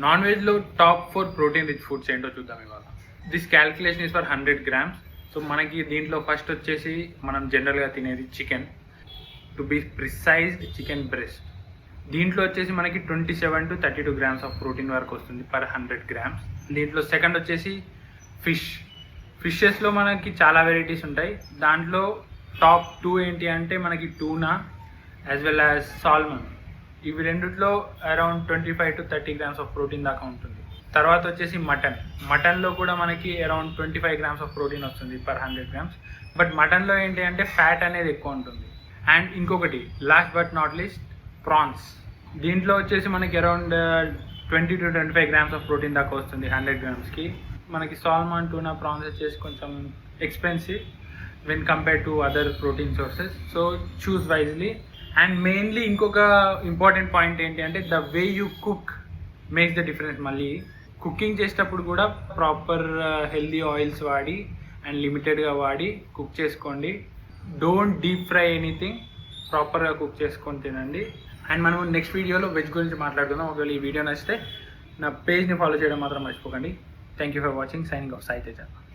Non వెజ్లో top 4 protein rich foods ఏంటో చూద్దాం ఇవాళ. This calculation is for 100 grams. So మనకి దీంట్లో ఫస్ట్ వచ్చేసి మనం జనరల్గా తినేది chicken, to be precised chicken breast. దీంట్లో వచ్చేసి మనకి 27 to 32 grams ఆఫ్ ప్రోటీన్ వరకు వస్తుంది పర్ 100 grams. దీంట్లో సెకండ్ వచ్చేసి ఫిషెస్లో మనకి చాలా వెరైటీస్ ఉంటాయి. దాంట్లో టాప్ 2 ఏంటి అంటే మనకి టూనా యాజ్ వెల్ యాజ్ సాల్మన్. ఇవి రెండిట్లో around 25 to 30 grams of protein దాకా ఉంటుంది. తర్వాత వచ్చేసి మటన్లో కూడా మనకి అరౌండ్ 25 grams ఆఫ్ ప్రోటీన్ వస్తుంది పర్ 100 grams. బట్ మటన్లో ఏంటి అంటే ఫ్యాట్ అనేది ఎక్కువ ఉంటుంది. అండ్ ఇంకొకటి last but not least prawns. దీంట్లో వచ్చేసి మనకి around 20 to 25 grams of protein దాకా వస్తుంది 100 gramsకి. మనకి సాల్మన్, టూనా, ప్రాన్స్ వచ్చేసి కొంచెం expensive when compare to other protein sources. So choose wisely. And mainly ఇంకొక ఇంపార్టెంట్ పాయింట్ ఏంటి అంటే the way you cook makes the difference. మళ్ళీ కుకింగ్ చేసేటప్పుడు కూడా ప్రాపర్ హెల్దీ ఆయిల్స్ వాడి అండ్ లిమిటెడ్గా వాడి కుక్ చేసుకోండి. డోంట్ డీప్ ఫ్రై ఎనీథింగ్, ప్రాపర్గా కుక్ చేసుకొని తినండి. అండ్ మనం నెక్స్ట్ వీడియోలో వెజ్ గురించి మాట్లాడుకుందాం. ఒకవేళ ఈ వీడియో నచ్చితే నా పేజ్ని ఫాలో చేయడం మాత్రం మర్చిపోకండి. Thank you for watching. Signing off Sai Teja.